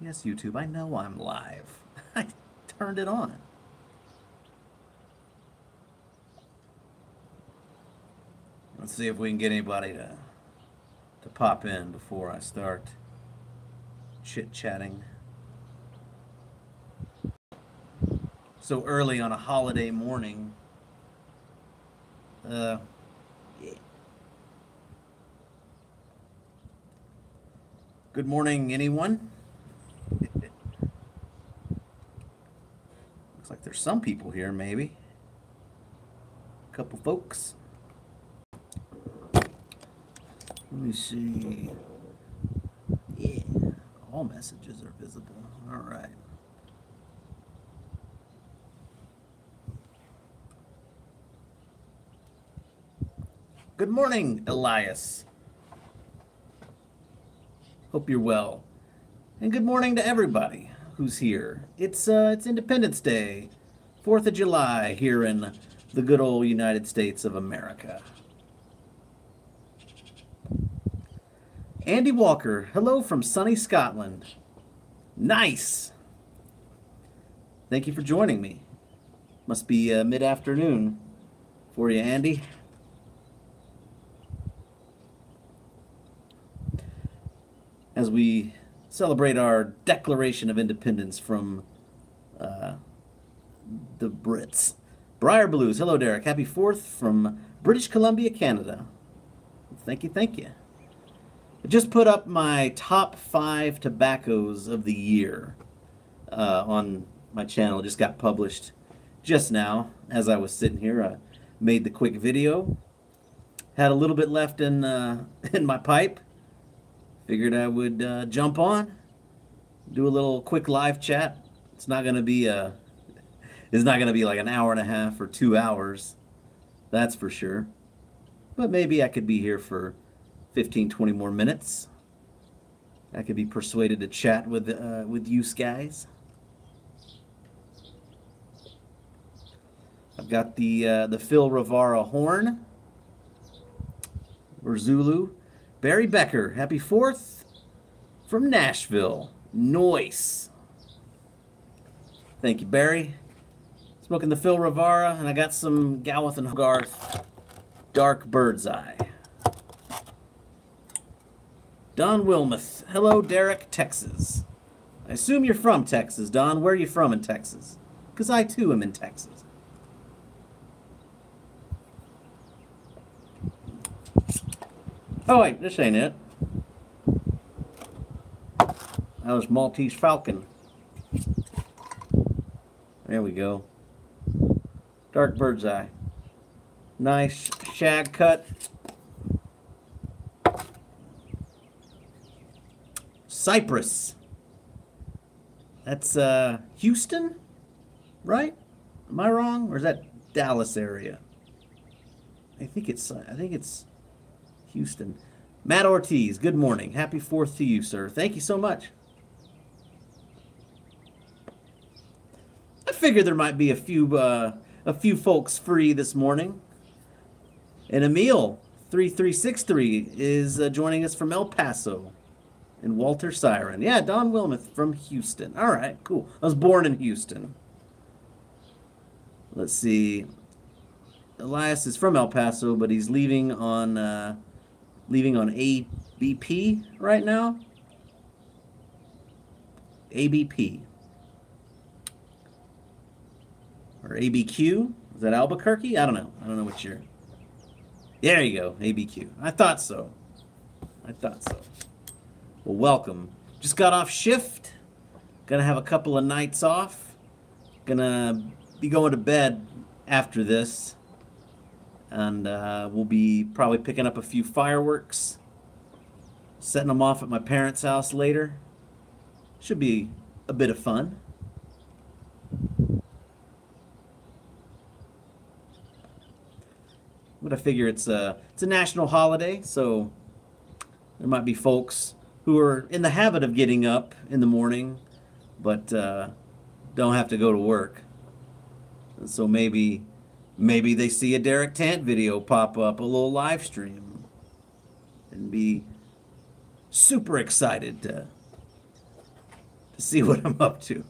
Yes, YouTube, I know I'm live. I turned it on. Let's see if we can get anybody to pop in before I start chit-chatting. So early on a holiday morning. Yeah. Good morning, anyone? Looks like there's some people here, maybe. A couple folks. Let me see. Yeah, all messages are visible. All right. Good morning, Elias. Hope you're well. And good morning to everybody who's here. It's Independence Day, 4th of July here in the good old United States of America. Andy Walker, hello from sunny Scotland. Nice. Thank you for joining me. Must be mid-afternoon for you, Andy. As we celebrate our Declaration of Independence from the Brits. Briar Blues, hello, Derek. Happy 4th from British Columbia, Canada. Thank you, thank you. I just put up my top 5 tobaccos of the year on my channel. It just got published just now as I was sitting here. I made the quick video. Had a little bit left in my pipe. Figured I would jump on, do a little quick live chat. It's not gonna be like an hour and a half or 2 hours, that's for sure. But maybe I could be here for 15, 20 more minutes. I could be persuaded to chat with you guys. I've got the Phil Rivara horn, or Zulu. Barry Becker, happy 4th from Nashville. Nice. Thank you, Barry. Smoking the Phil Rivara, and I got some Gawith and Hogarth Dark Bird's Eye. Don Wilmoth, hello, Derek, Texas. I assume you're from Texas, Don. Where are you from in Texas? Because I, too, am in Texas. Oh, wait, this ain't it. That was Maltese Falcon. There we go. Dark Bird's Eye. Nice shag cut. Cypress. That's Houston, right? Am I wrong? Or is that Dallas area? I think it's Houston. Matt Ortiz, good morning. Happy 4th to you, sir. Thank you so much. I figured there might be a few folks free this morning. And Emil 3363 is joining us from El Paso. And Walter Siren. Yeah, Don Wilmoth from Houston. All right, cool. I was born in Houston. Let's see. Elias is from El Paso, but he's leaving on ABP right now. ABP. Or ABQ? Is that Albuquerque? I don't know. I don't know what you're... There you go, ABQ. I thought so. Well, welcome. Just got off shift. Gonna have a couple of nights off. Gonna be going to bed after this. And we'll be probably picking up a few fireworks, setting them off at my parents' house later. Should be a bit of fun. But I figure it's a national holiday, so there might be folks who are in the habit of getting up in the morning, but don't have to go to work. And so maybe they see a Derek Tant video pop up, a little live stream, and be super excited to see what I'm up to.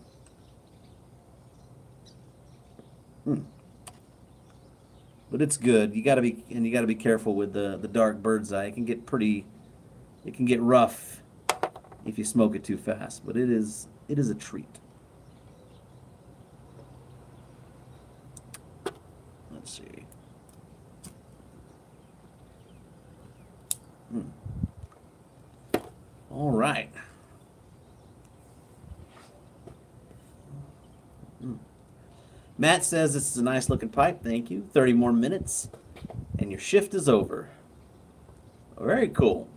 But it's good. You gotta be careful with the dark bird's eye. It can get rough if you smoke it too fast. But it is a treat. Let's see. All right. Matt says this is a nice looking pipe. Thank you. 30 more minutes and your shift is over. Very cool.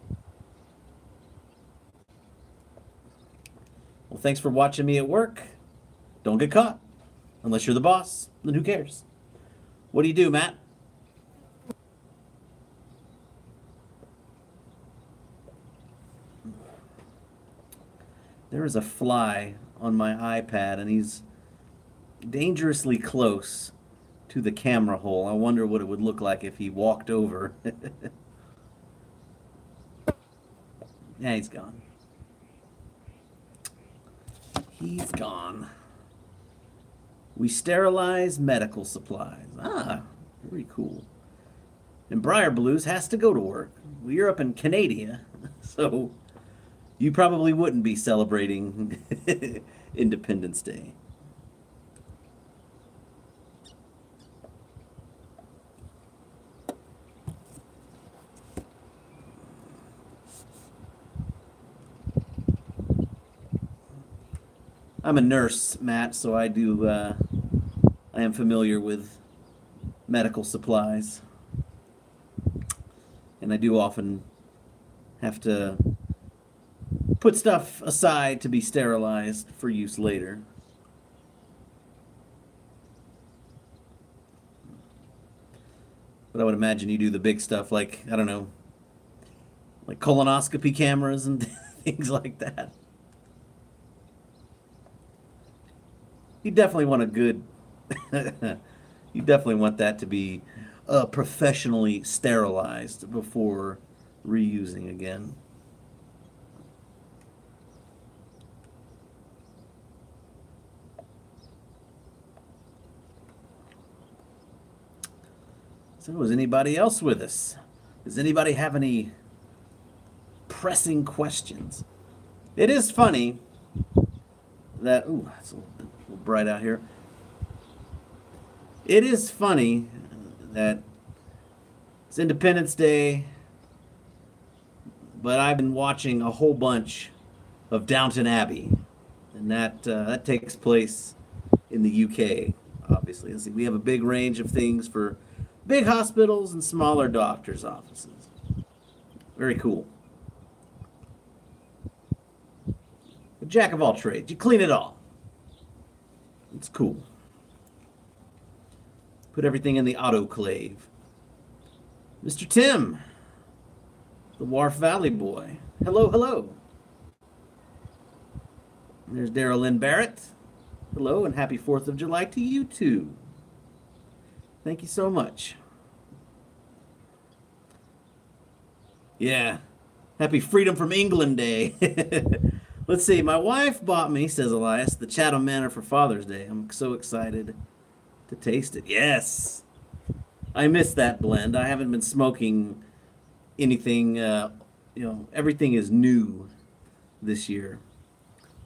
Well, thanks for watching me at work. Don't get caught. Unless you're the boss, then who cares? What do you do, Matt? There is a fly on my iPad and he's dangerously close to the camera hole. I wonder what it would look like if he walked over. Yeah, he's gone. He's gone. We sterilize medical supplies. Ah, very cool. And Briar Blues has to go to work. Well, you're up in Canada, so you probably wouldn't be celebrating Independence Day. I'm a nurse, Matt, so I am familiar with medical supplies. And I do often have to put stuff aside to be sterilized for use later. But I would imagine you do the big stuff like, I don't know, like colonoscopy cameras and things like that. You definitely want a good, you definitely want that to be professionally sterilized before reusing again. So is anybody else with us? Does anybody have any pressing questions? It is funny that, ooh, it's a little bright out here. It is funny that it's Independence Day, but I've been watching a whole bunch of Downton Abbey, and that takes place in the UK, obviously. Let's see, we have a big range of things for big hospitals and smaller doctors' offices. Very cool. A jack of all trades. You clean it all. It's cool. Put everything in the autoclave. Mr. Tim, the Wharf Valley boy. Hello, hello. And there's Daryl Lynn Barrett. Hello, and happy 4th of July to you too. Thank you so much. Yeah. Happy Freedom from England Day. Let's see. My wife bought me, says Elias, the Chatham Manor for Father's Day. I'm so excited to taste it. Yes. I miss that blend. I haven't been smoking anything, everything is new this year.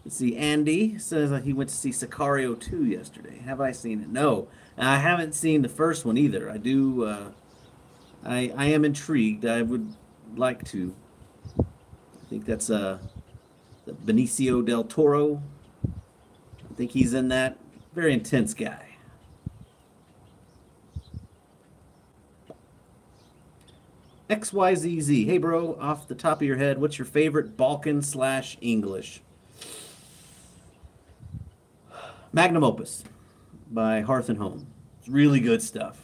Let's see. Andy says that he went to see Sicario 2 yesterday. Have I seen it? No. I haven't seen the first one either. I do, I am intrigued. I would like to. I think that's Benicio del Toro. I think he's in that. Very intense guy. XYZZ. Hey, bro, off the top of your head, what's your favorite Balkan/English? Magnum Opus by Hearth and Home. It's really good stuff.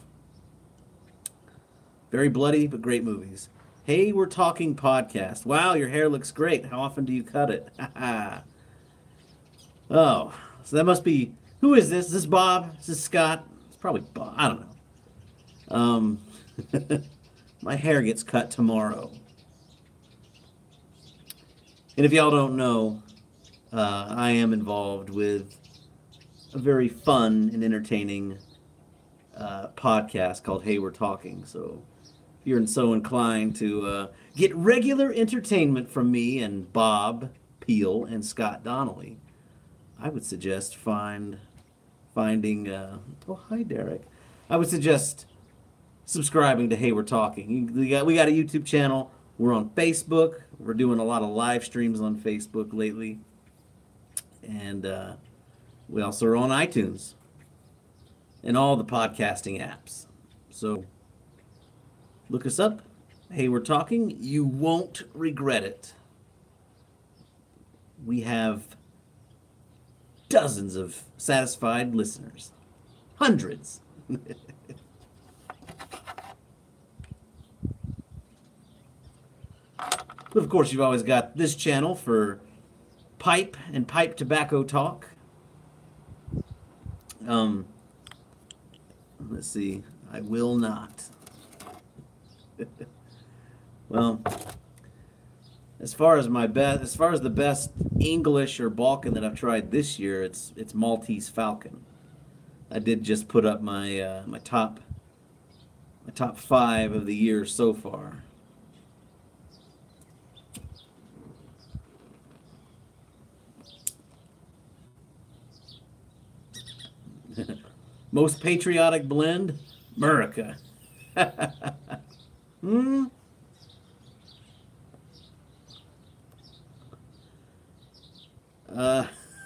Very bloody, but great movies. Hey, we're talking podcast. Wow, your hair looks great. How often do you cut it? Oh, so that must be... Who is this? Is this Bob? Is this Scott? It's probably Bob. I don't know. My hair gets cut tomorrow. And if y'all don't know, I am involved with a very fun and entertaining podcast called Hey We're Talking. So if you're so inclined to get regular entertainment from me and Bob Peel and Scott Donnelly, I would suggest finding. Oh, hi, Derek. I would suggest subscribing to Hey We're Talking. We got a YouTube channel. We're on Facebook. We're doing a lot of live streams on Facebook lately, and we also are on iTunes and all the podcasting apps. So look us up. Hey We're Talking. You won't regret it. We have dozens of satisfied listeners. Hundreds. But of course, you've always got this channel for pipe and pipe tobacco talk. Let's see. I will not. Well, as far as the best English or Balkan that I've tried this year, it's Maltese Falcon. I did just put up my my top 5 of the year so far. Most patriotic blend, Murica.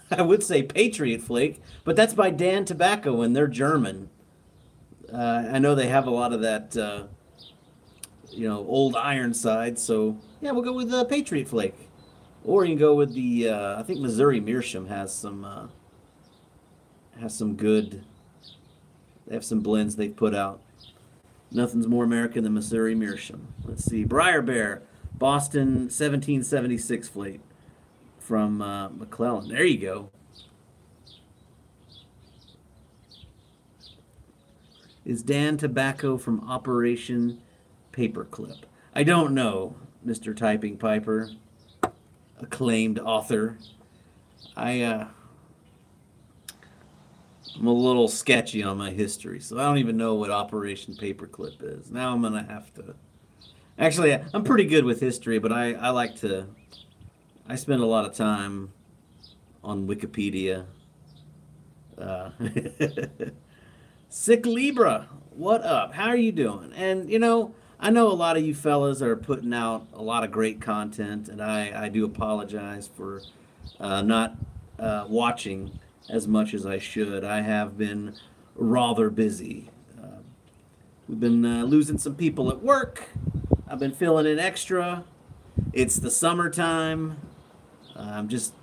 I would say Patriot Flake, but that's by Dan Tobacco, and they're German. I know they have a lot of that, old Ironside. So yeah, we'll go with Patriot Flake, or you can go with the. I think Missouri Meerschaum has some good. They have some blends they've put out. Nothing's more American than Missouri Meerschaum. Let's see, Briar Bear, Boston 1776 Flake from McClellan. There you go. Is Dan Tobacco from Operation Paperclip? I don't know, Mr. Typing Piper, acclaimed author. I'm a little sketchy on my history, so I don't even know what Operation Paperclip is. Now I'm gonna have to. Actually, I'm pretty good with history, but I like to. I spend a lot of time on Wikipedia. Sick Libra, what up? How are you doing? And I know a lot of you fellas are putting out a lot of great content, and I do apologize for not watching as much as I should. I have been rather busy. We've been losing some people at work. I've been filling in extra. It's the summertime. I'm just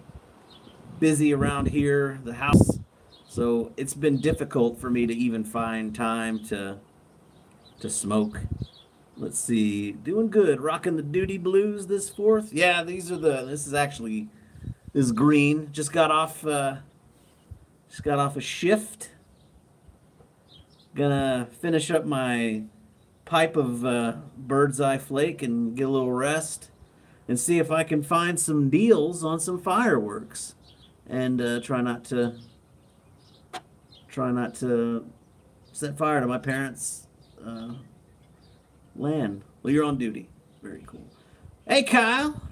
busy around here, the house. So it's been difficult for me to even find time to smoke. Let's see. Doing good. Rocking the Duty Blues this 4th. Yeah, this is green. Just got off a shift. Gonna finish up my pipe of Bird's Eye Flake and get a little rest and see if I can find some deals on some fireworks, and try not to set fire to my parents' land. Well, you're on duty. Very cool. Hey, Kyle.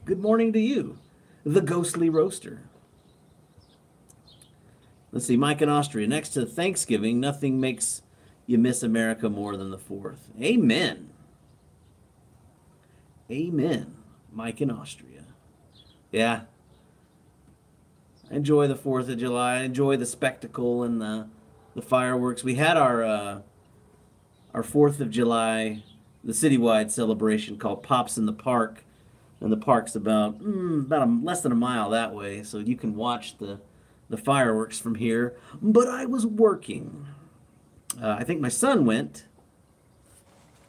Good morning to you, the Ghostly Roaster. Let's see, Mike in Austria. Next to Thanksgiving, nothing makes you miss America more than the 4th. Amen. Amen. Mike in Austria. Yeah. I enjoy the 4th of July. I enjoy the spectacle and the fireworks. We had our 4th of July, the citywide celebration called Pops in the Park. And the park's about less than a mile that way, so you can watch the fireworks from here. But I was working. I think my son went.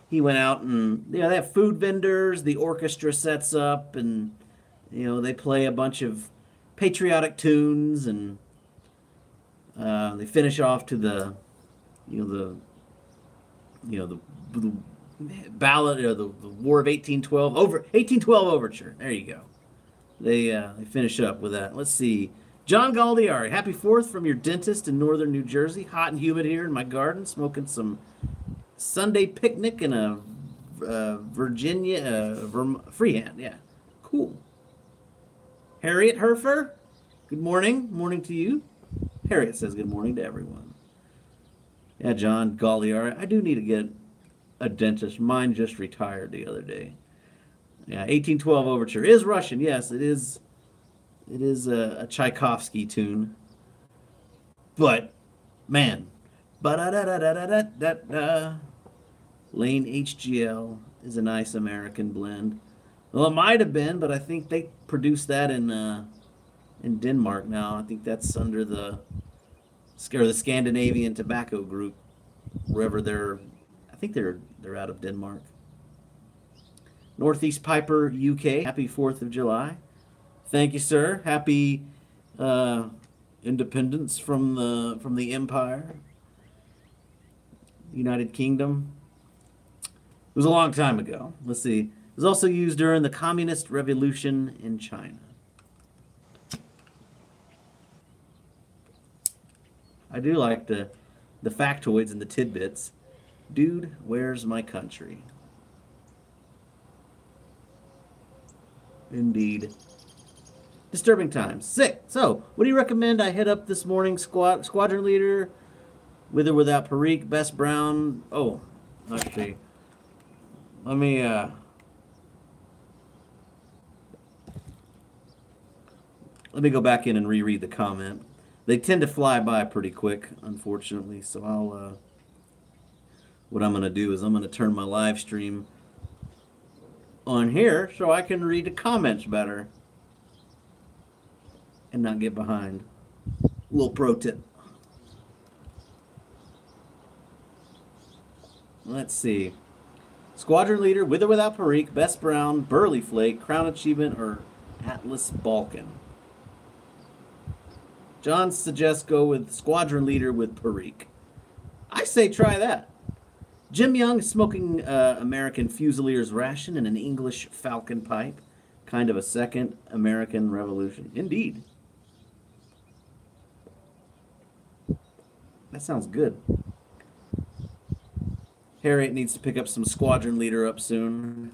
He went out, and they have food vendors. The orchestra sets up, and they play a bunch of patriotic tunes, and they finish off to the ballad, or the War of 1812 overture. There you go. they finish up with that. Let's see. John Galdiari, happy 4th from your dentist in northern New Jersey. Hot and humid here in my garden, smoking some Sunday picnic in a Virginia freehand. Yeah, cool. Harriet Herfer, good morning. Morning to you. Harriet says good morning to everyone. Yeah, John Galliard, I do need to get a dentist. Mine just retired the other day. Yeah, 1812 Overture is Russian. Yes, it is. It is a Tchaikovsky tune. But, man, ba-da-da-da-da-da-da-da. Lane HGL is a nice American blend. Well, it might have been, but I think they produced that in Denmark now. I think that's under the Scandinavian Tobacco Group, wherever they're. I think they're out of Denmark. Northeast Piper, UK. Happy 4th of July. Thank you, sir. Happy independence from the Empire, United Kingdom. It was a long time ago. Let's see. It was also used during the Communist Revolution in China. I do like the factoids and the tidbits. Dude, where's my country? Indeed. Disturbing times. Sick. So, what do you recommend I hit up this morning? Squadron leader, with or without Perique, best brown. Oh, let's see. Let me go back in and reread the comment. They tend to fly by pretty quick, unfortunately. So what I'm going to do is I'm going to turn my live stream on here so I can read the comments better and not get behind. Little pro tip. Let's see. Squadron leader, with or without Perique, best brown, Burley Flake, Crown Achievement, or Atlas Balkan. John suggests go with squadron leader with Perique. I say try that. Jim Young is smoking American Fusilier's ration and an English Falcon pipe. Kind of a second American Revolution. Indeed. That sounds good. Harriet needs to pick up some squadron leader up soon.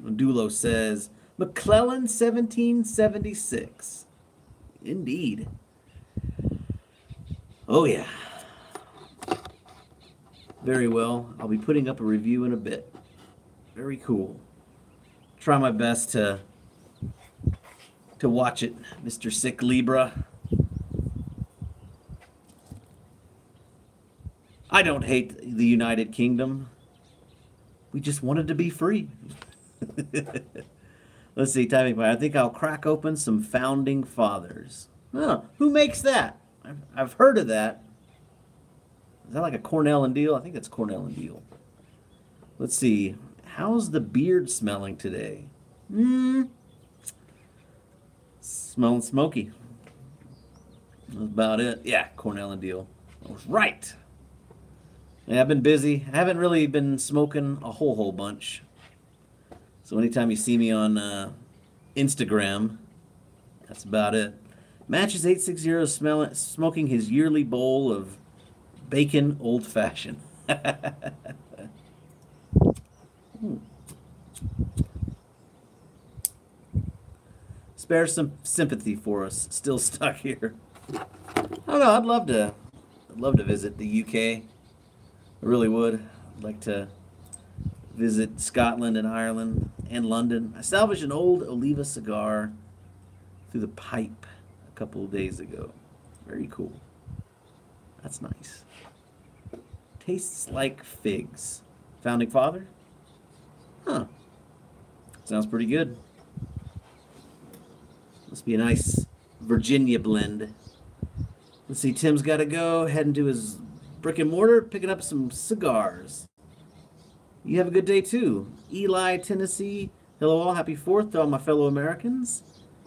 Dulo says, McClellan 1776. Indeed. Oh, yeah. Very well. I'll be putting up a review in a bit. Very cool. Try my best to watch it, Mr. Sick Libra. I don't hate the United Kingdom. We just wanted to be free. Let's see, Timing Fire. I think I'll crack open some Founding Fathers. Oh, who makes that? I've heard of that. Is that like a Cornell and Deal? I think that's Cornell and Deal. Let's see. How's the beard smelling today? Smelling smoky. That's about it. Yeah, Cornell and Deal. I was right. Yeah, I've been busy. I haven't really been smoking a whole bunch. So anytime you see me on Instagram, that's about it. Matches 860 smoking his yearly bowl of bacon old fashioned. Spare some sympathy for us, still stuck here. I don't know. I'd love to visit the UK. I really would. I'd like to visit Scotland and Ireland and London. I salvaged an old Oliva cigar through the pipe a couple of days ago. Very cool. That's nice. Tastes like figs. Founding Father? Huh. Sounds pretty good. Must be a nice Virginia blend. Let's see, Tim's got to go. Heading to his brick and mortar, picking up some cigars. You have a good day, too. Eli, Tennessee. Hello, all. Happy 4th to all my fellow Americans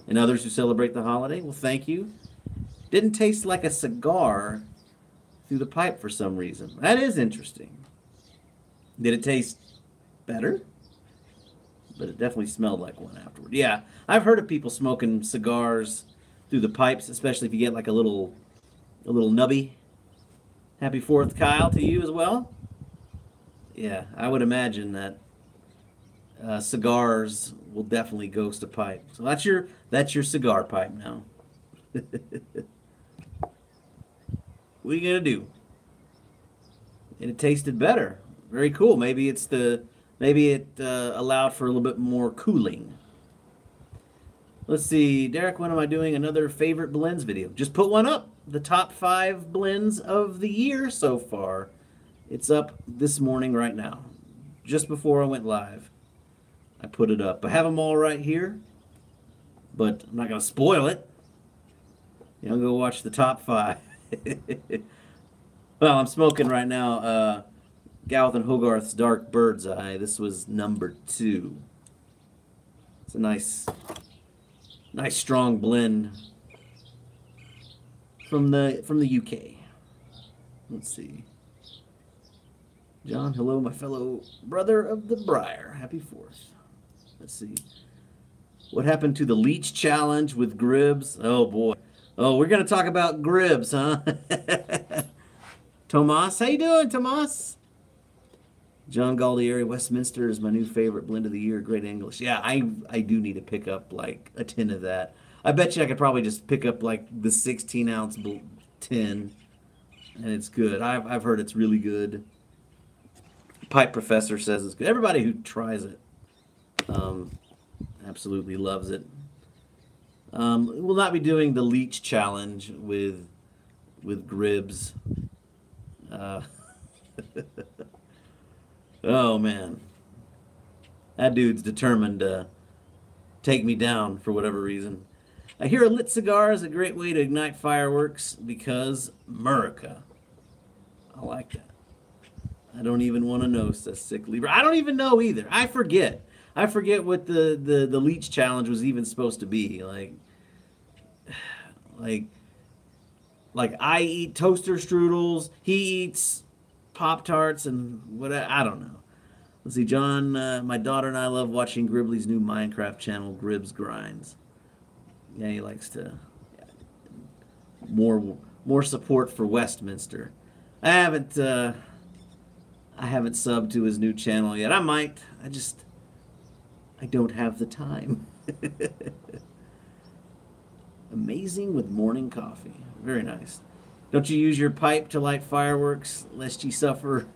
and others who celebrate the holiday. Well, thank you. Didn't taste like a cigar through the pipe for some reason. That is interesting. Did it taste better? but it definitely smelled like one afterward. Yeah, I've heard of people smoking cigars through the pipes, especially if you get like a little nubby. Happy Fourth, Kyle, to you as well. Yeah, I would imagine that cigars will definitely ghost a pipe. So that's your cigar pipe now. What are you gonna do? And it tasted better. Very cool. Maybe it allowed for a little bit more cooling. Let's see, Derek. When am I doing another favorite blends video? Just put one up. The top 5 blends of the year so far. It's up this morning right now, just before I went live. I put it up. I have them all right here, but I'm not gonna spoil it. You know, go watch the top 5. Well, I'm smoking right now Gowth and Hogarth's Dark Bird's Eye. This was number 2. It's a nice strong blend from the UK. Let's see. John, hello, my fellow brother of the Briar. Happy 4th. Let's see. What happened to the Leech Challenge with Gribbs? Oh, boy. Oh, we're going to talk about Gribbs, huh? Tomas, how you doing, Tomas? John Galdieri, Westminster is my new favorite blend of the year. Great English. Yeah, I do need to pick up like a tin of that. I bet you I could probably just pick up like the 16-ounce tin, and it's good. I've heard it's really good. Pipe Professor says it's good. Everybody who tries it absolutely loves it. We'll not be doing the Leech Challenge with Gribbs. Oh, man. That dude's determined to take me down for whatever reason. I hear a lit cigar is a great way to ignite fireworks because America. I like that. I don't even want to know, says Sick Lieber. I don't even know either. I forget. I forget what the Leech Challenge was even supposed to be. Like I eat toaster strudels, he eats Pop-Tarts, and what I don't know. Let's see, John, my daughter and I love watching Gribbly's new Minecraft channel, Gribbs Grinds. Yeah, he likes to more support for Westminster. I haven't subbed to his new channel yet. I might. I don't have the time. Amazing with morning coffee. Very nice. Don't you use your pipe to light fireworks, lest ye suffer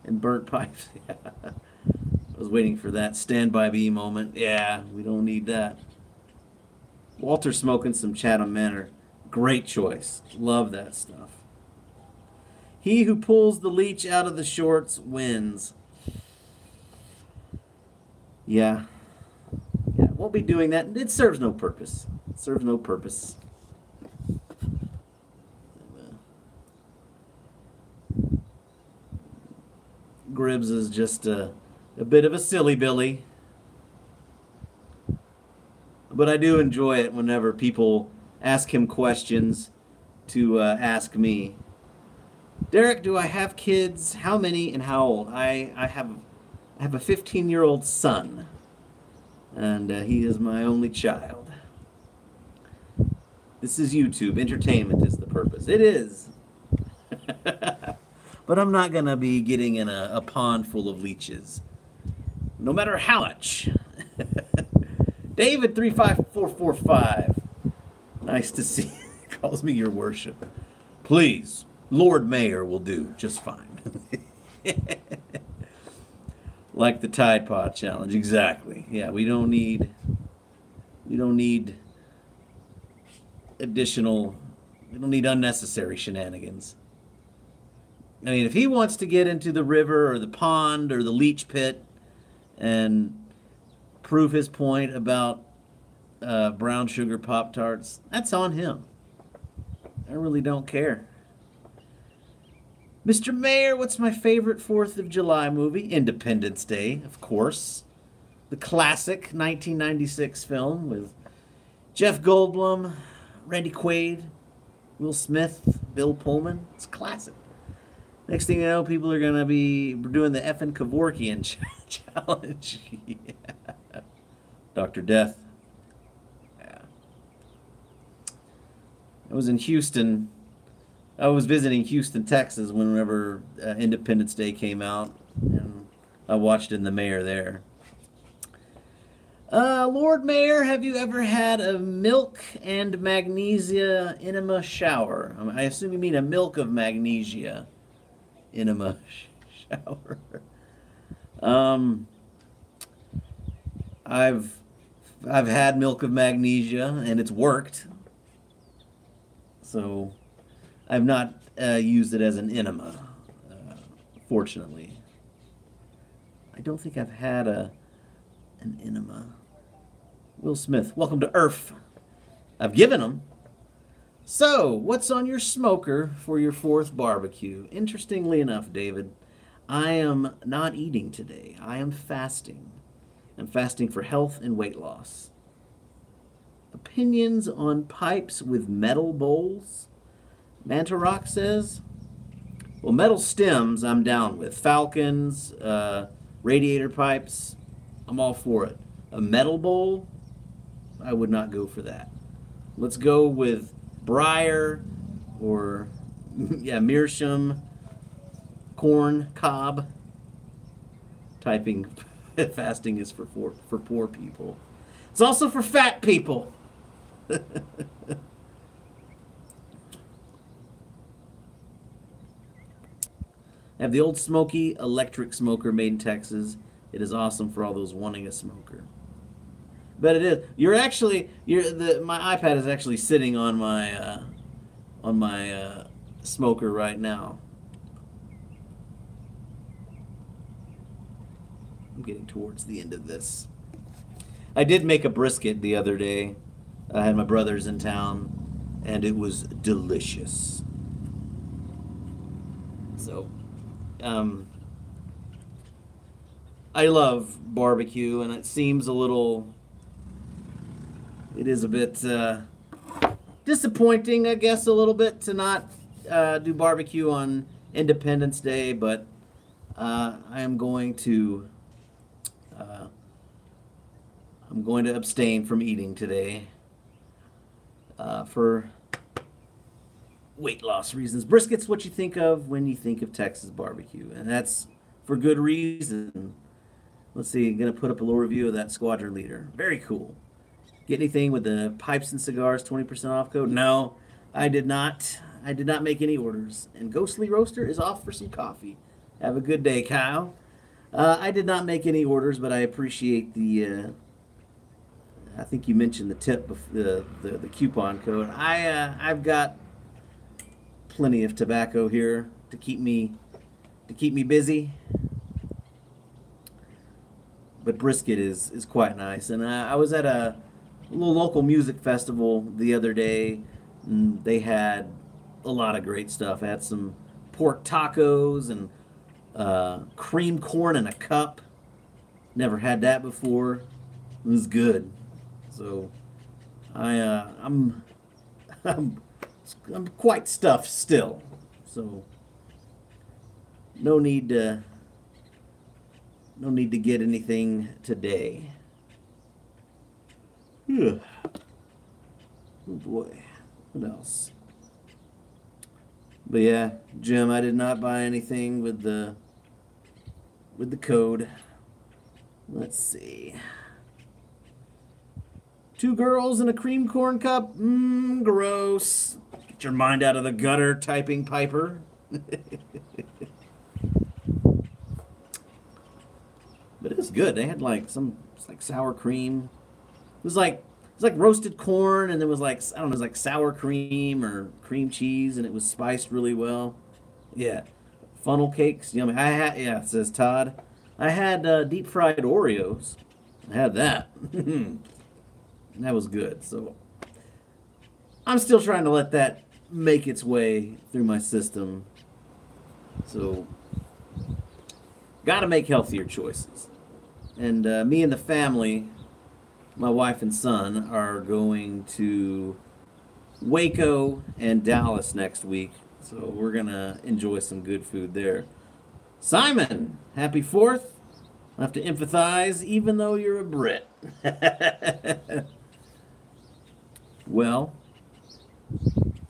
in burnt pipes? Yeah. I was waiting for that standby bee moment. Yeah, we don't need that. Walter smoking some Chatham Manor. Great choice. Love that stuff. He who pulls the leech out of the shorts wins. Yeah. Yeah, won't be doing that. It serves no purpose. It serves no purpose. Gribbs is just a bit of a silly Billy. But I do enjoy it whenever people ask him questions to ask me. Derek, do I have kids? How many and how old? I have a 15-year-old son, and he is my only child. This is YouTube. Entertainment is the purpose. It is. But I'm not going to be getting in a pond full of leeches, no matter how much. David 35445. Nice to see. Calls me your worship. Please, Lord Mayor will do just fine. Like the Tide Pod challenge, exactly. Yeah, we don't need unnecessary shenanigans. I mean, if he wants to get into the river or the pond or the leech pit and prove his point about brown sugar Pop-Tarts, that's on him. I really don't care. Mr. Mayor, what's my favorite 4th of July movie? Independence Day, of course. The classic 1996 film with Jeff Goldblum, Randy Quaid, Will Smith, Bill Pullman. It's classic. Next thing you know, people are going to be doing the effing Kevorkian challenge. Yeah. Dr. Death. Yeah. I was in Houston. I was visiting Houston, Texas, whenever Independence Day came out, and I watched it in the mayor there. Lord Mayor, have you ever had a milk and magnesia enema shower? I assume you mean a milk of magnesia enema shower. Um, I've I've had milk of magnesia and it's worked. So I've not used it as an enema, fortunately. I don't think I've had an enema. Will Smith, welcome to Earth. I've given them. So, what's on your smoker for your fourth barbecue? Interestingly enough, David, I am not eating today. I am fasting. I'm fasting for health and weight loss. Opinions on pipes with metal bowls? Manta Rock says, well, metal stems I'm down with. Falcons, radiator pipes, I'm all for it. A metal bowl, I would not go for that. Let's go with Briar or, yeah, meerschaum, corn, cob. Typing fasting is for poor people. It's also for fat people. I have the old Smoky electric smoker made in Texas. It is awesome for all those wanting a smoker. But it is. My iPad is actually sitting on my smoker right now. I'm getting towards the end of this. I did make a brisket the other day. I had my brothers in town, and it was delicious. So, I love barbecue, and it seems it is a bit disappointing, I guess, a little bit to not do barbecue on Independence Day, but I am going to abstain from eating today for weight loss reasons. Brisket's what you think of when you think of Texas barbecue, and that's for good reason. Let's see, I'm going to put up a little review of that Squadron Leader. Very cool. Get anything with the Pipes and Cigars 20% off code? No, I did not. I did not make any orders. And Ghostly Roaster is off for some coffee. Have a good day, Kyle. I did not make any orders, but I appreciate the I think you mentioned the tip, the coupon code. I've got plenty of tobacco here to keep me busy. But brisket is quite nice. And I was at a little local music festival the other day. And they had a lot of great stuff. I had some pork tacos and cream corn in a cup. Never had that before. It was good. So I'm quite stuffed still. So no need to get anything today. Oh boy, what else? But yeah, Jim, I did not buy anything with the code. Let's see. 2 girls in a cream corn cup? Gross. Get your mind out of the gutter, typing Piper. But it was good. They had it's like sour cream. It was like roasted corn, and there was I don't know, it was like sour cream or cream cheese, and it was spiced really well. Yeah, funnel cakes, yummy. It says Todd. I had deep fried Oreos. I had that. And that was good. So I'm still trying to let that make its way through my system. So got to make healthier choices. And me and the family, my wife and son, are going to Waco and Dallas next week. So we're going to enjoy some good food there. Simon, happy 4th. I have to empathize, even though you're a Brit. Well,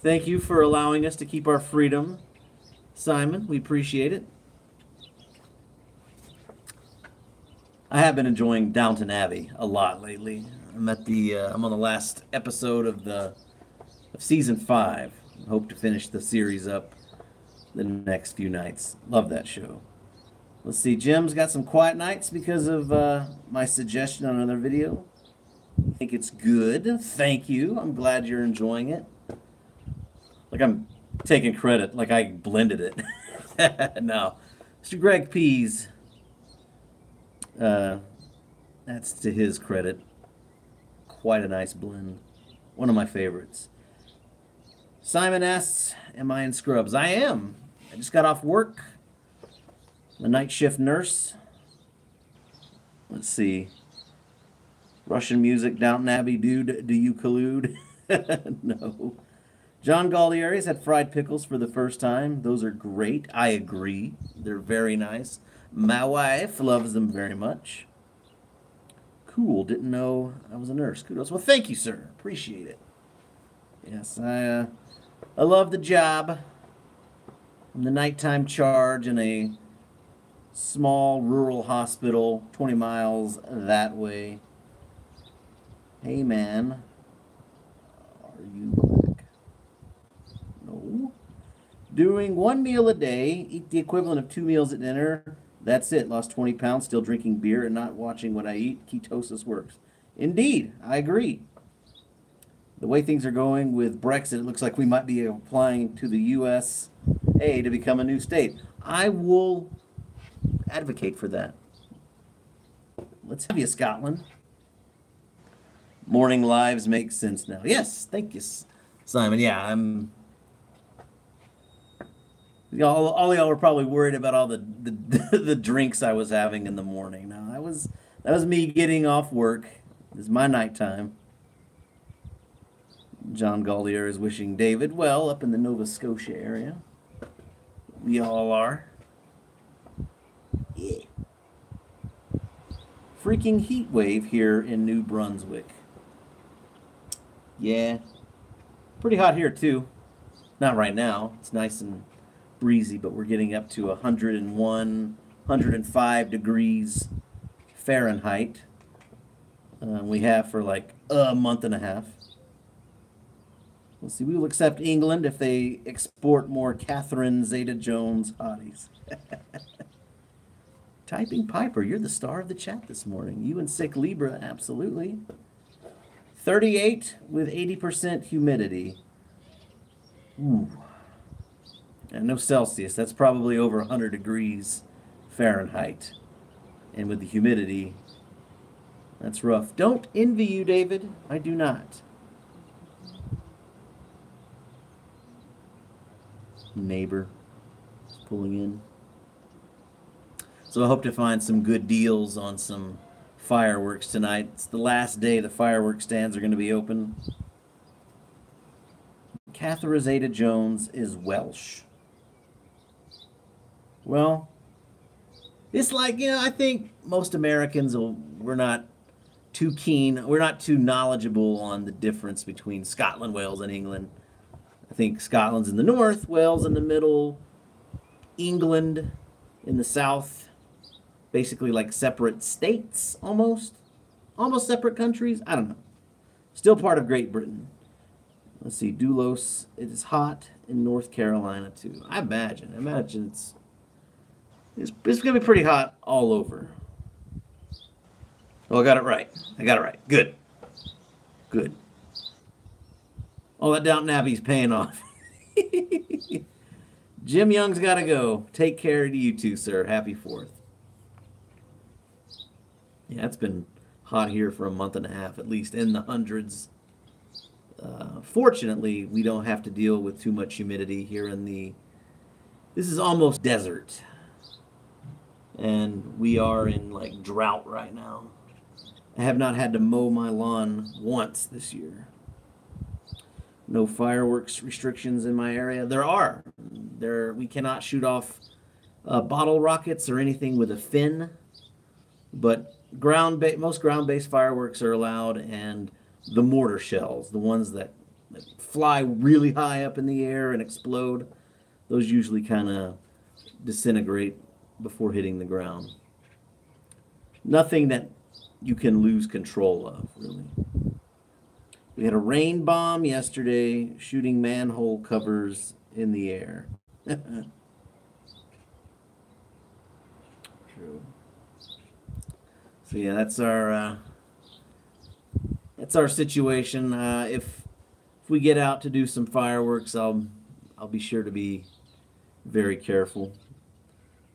thank you for allowing us to keep our freedom, Simon. We appreciate it. I have been enjoying Downton Abbey a lot lately. I'm on the last episode of season 5. I hope to finish the series up the next few nights. Love that show. Let's see. Jim's got some quiet nights because of my suggestion on another video. I think it's good. Thank you. I'm glad you're enjoying it. Like I'm taking credit, like I blended it. No. Mr. Greg Pease. That's to his credit. Quite a nice blend. One of my favorites. Simon asks, am I in scrubs? I am. I just got off work. I'm a night shift nurse. Let's see. Russian music, Downton Abbey, dude, do you collude? No. John Gallieri's had fried pickles for the first time. Those are great. I agree. They're very nice. My wife loves them very much. Cool. Didn't know I was a nurse. Kudos. Well, thank you, sir. Appreciate it. Yes, I love the job. I'm the nighttime charge in a small rural hospital 20 miles that way. Hey, man. Are you back? No. Doing 1 meal a day, eat the equivalent of 2 meals at dinner. That's it. Lost 20 pounds, still drinking beer and not watching what I eat. Ketosis works. Indeed, I agree. The way things are going with Brexit, it looks like we might be applying to the USA to become a new state. I will advocate for that. Let's have you, Scotland. Morning lives make sense now. Yes, thank you, Simon. Yeah, I'm. All y'all were probably worried about all the the drinks I was having in the morning. No, that was me getting off work. It's my nighttime. John Gallier is wishing David well up in the Nova Scotia area. We all are. Yeah. Freaking heat wave here in New Brunswick. Yeah. Pretty hot here too. Not right now. It's nice and breezy, but we're getting up to 101, 105 degrees Fahrenheit. We have for like a month and a half. Let's see, we will accept England if they export more Catherine Zeta-Jones hotties. Typing Piper, you're the star of the chat this morning. You and Sick Libra, absolutely. 38 with 80% humidity. Ooh. And no Celsius. That's probably over 100 degrees Fahrenheit. And with the humidity, that's rough. Don't envy you, David. I do not. Neighbor is pulling in. So I hope to find some good deals on some fireworks tonight. It's the last day the fireworks stands are going to be open. Catherine Zeta-Jones is Welsh. Well, it's like, I think most Americans, we're not too keen, we're not too knowledgeable on the difference between Scotland, Wales, and England. I think Scotland's in the north, Wales in the middle, England in the south, basically like separate states almost separate countries. I don't know. Still part of Great Britain. Let's see, Doulos, it is hot in North Carolina too. I imagine it's going to be pretty hot all over. Oh, I got it right. Good. All that Downton Abbey's paying off. Jim Young's got to go. Take care to you too, sir. Happy 4th. Yeah, it's been hot here for a month and a half, at least in the hundreds. Fortunately, we don't have to deal with too much humidity here this is almost desert. And we are in like drought right now. I have not had to mow my lawn once this year. No fireworks restrictions in my area. We cannot shoot off bottle rockets or anything with a fin But most ground-based fireworks are allowed, and the mortar shells, the ones that fly really high up in the air and explode, those usually kind of disintegrate before hitting the ground. Nothing that you can lose control of, really. We had a rain bomb yesterday shooting manhole covers in the air. True. So yeah, that's our situation. If we get out to do some fireworks, I'll be sure to be very careful.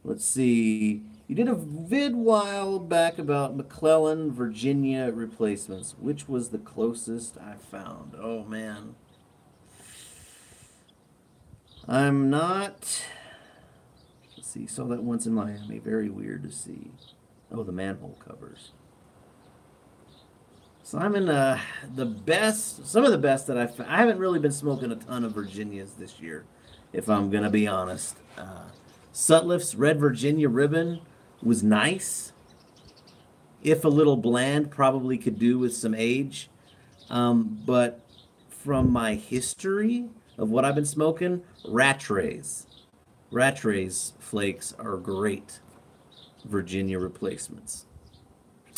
Let's see. You did a vid while back about McClellan, Virginia replacements. Which was the closest I found? Oh man. I'm not. Let's see. Saw that once in Miami. Very weird to see. Oh, the manhole covers. Simon, some of the best that I haven't really been smoking a ton of Virginias this year, if I'm gonna be honest. Sutliff's Red Virginia Ribbon was nice, if a little bland, probably could do with some age. But from my history of what I've been smoking, Rattray's flakes are great Virginia replacements.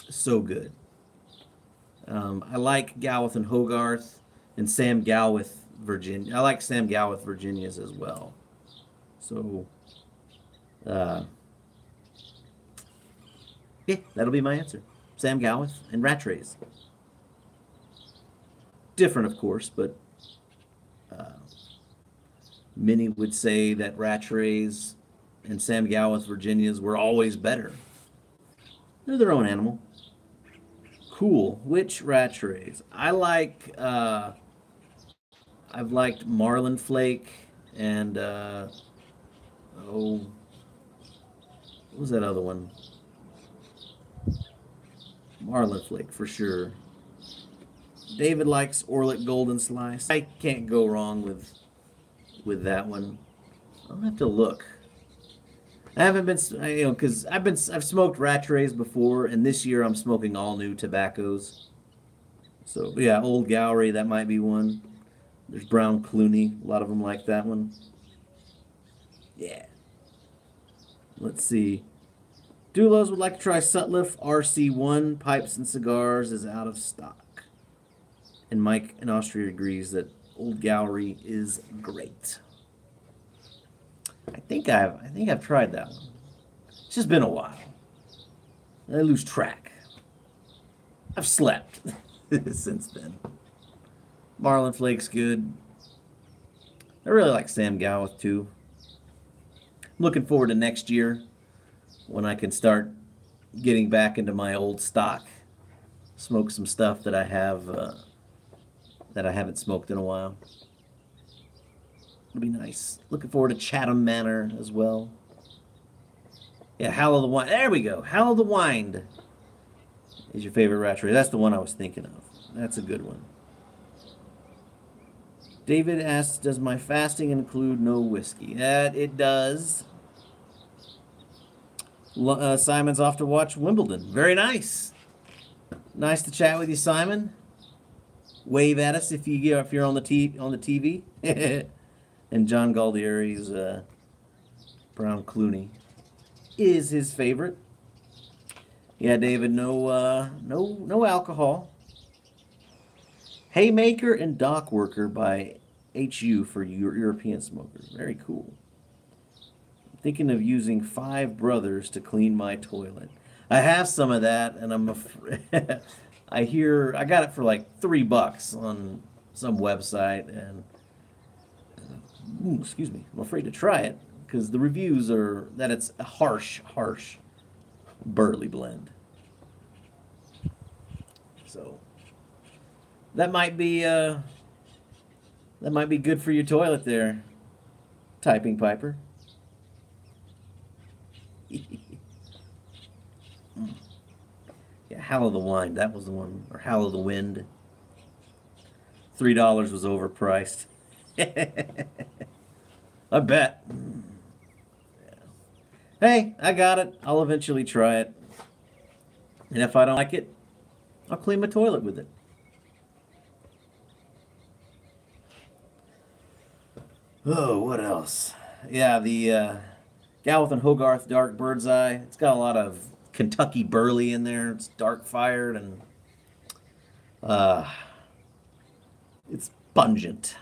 So good. I like Galwith and Hogarth and Sam Galwith Virginia. I like Sam Galwith Virginias as well. So, yeah, that'll be my answer. Sam Galwith and Rattray's. Different, of course, but many would say that Rattray's and Sam Galwith Virginias were always better. They're their own animal. Cool. Which Rattray's? I've liked Marlin Flake and what was that other one? Marlin Flake for sure. David likes Orlick Golden Slice. I can't go wrong with that one. I'll have to look. I haven't been, because I've smoked Rattray's before, and this year I'm smoking all new tobaccos. So yeah, Old Gowrie, that might be one. There's Brown Clooney, a lot of them like that one. Yeah. Let's see. Dulos would like to try Sutliff RC1 Pipes and Cigars is out of stock. And Mike in Austria agrees that Old Gowrie is great. I think I've tried that one. It's just been a while. I lose track. I've slept since then. Marlin Flake's good. I really like Sam Galwith too. I'm looking forward to next year when I can start getting back into my old stock. Smoke some stuff that I have that I haven't smoked in a while. It'll be nice. Looking forward to Chatham Manor as well. Yeah, Howl of the Wind. There we go. Howl of the Wind is your favorite Rattray. That's the one I was thinking of. That's a good one. David asks, does my fasting include no whiskey? It does. Simon's off to watch Wimbledon. Very nice. Nice to chat with you, Simon. Wave at us if you're on the TV. And John Galdieri's Brown Clooney is his favorite. Yeah, David, no alcohol. Haymaker and Dock Worker by HU for European smokers. Very cool. I'm thinking of using Five Brothers to clean my toilet. I have some of that, and I'm afraid I got it for like $3 on some website, and excuse me, I'm afraid to try it because the reviews are that it's a harsh burley blend. So that might be good for your toilet there, Typing Piper. Yeah, Howl of the Wind, that was the one, or Howl of the Wind. $3 was overpriced. I bet. Yeah. Hey, I got it. I'll eventually try it. And if I don't like it, I'll clean my toilet with it. Oh, what else? Yeah, the Galveston Hogarth Dark Bird's Eye. It's got a lot of Kentucky Burley in there. It's dark fired and uh, it's pungent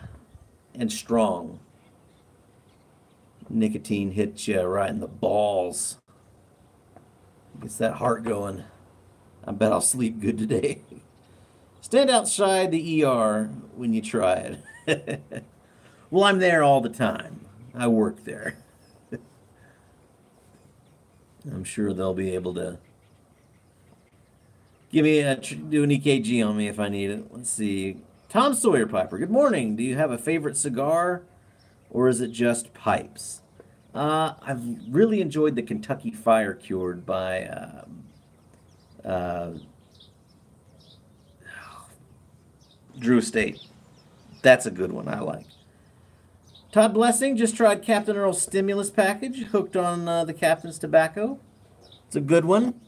and strong. Nicotine hits you right in the balls. Gets that heart going. I bet I'll sleep good today. Stand outside the ER when you try it. Well, I'm there all the time. I work there. I'm sure they'll be able to give me do an EKG on me if I need it. Let's see. Tom Sawyer Piper. Good morning. Do you have a favorite cigar, or is it just pipes? I've really enjoyed the Kentucky Fire Cured by Drew Estate. That's a good one. I like. Todd Blessing just tried Captain Earl's stimulus package, hooked on the Captain's tobacco. It's a good one.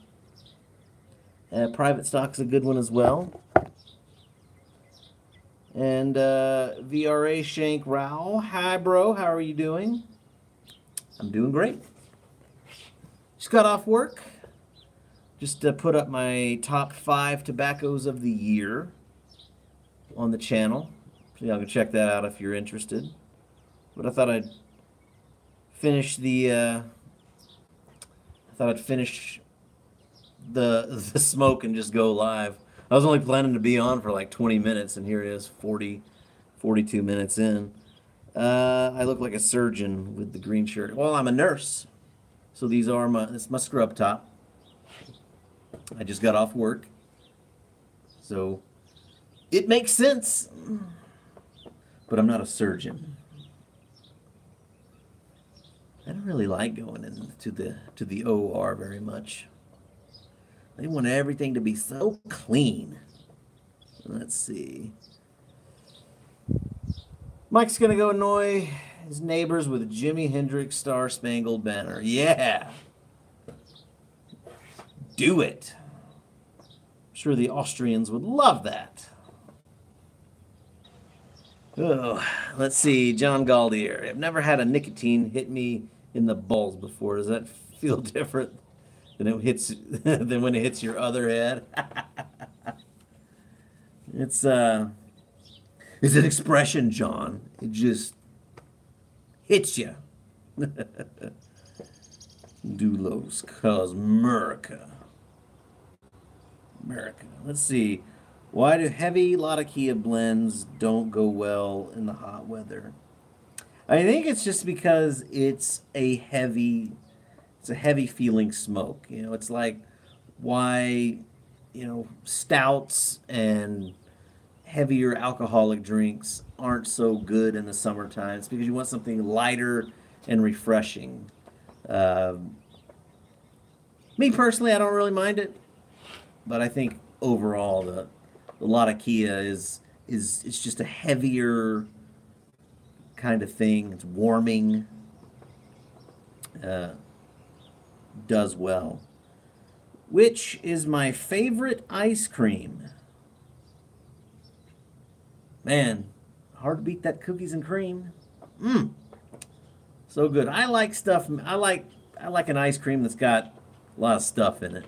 Private Stock's a good one as well. And VRA Shank Rao. Hi, bro. How are you doing? I'm doing great. Just got off work. Just put up my top 5 tobaccos of the year on the channel. So y'all can check that out if you're interested. But I thought I'd finish the the smoke and just go live. I was only planning to be on for like 20 minutes, and here it is, 42 minutes in. I look like a surgeon with the green shirt. Well, I'm a nurse, so this is my scrub top. I just got off work, so it makes sense. But I'm not a surgeon. I don't really like going into the OR very much. They want everything to be so clean. Let's see. Mike's gonna go annoy his neighbors with Jimi Hendrix Star Spangled Banner. Yeah. Do it. I'm sure the Austrians would love that. Oh, let's see. John Galdier. I've never had a nicotine hit me in the balls before. Does that feel different than than when it hits your other head? It's an expression, John. It just hits you. Doulos, cause America. Let's see. Why do heavy Latakia blends don't go well in the hot weather? I think it's just because it's a heavy feeling smoke. You know, it's like why, stouts and heavier alcoholic drinks aren't so good in the summertime. It's because you want something lighter and refreshing. Me personally, I don't really mind it, but I think overall the Latakia is it's just a heavier kind of thing. It's warming. Does well. Which is my favorite ice cream? Man, hard to beat that cookies and cream. So good. I like stuff. I like an ice cream that's got a lot of stuff in it.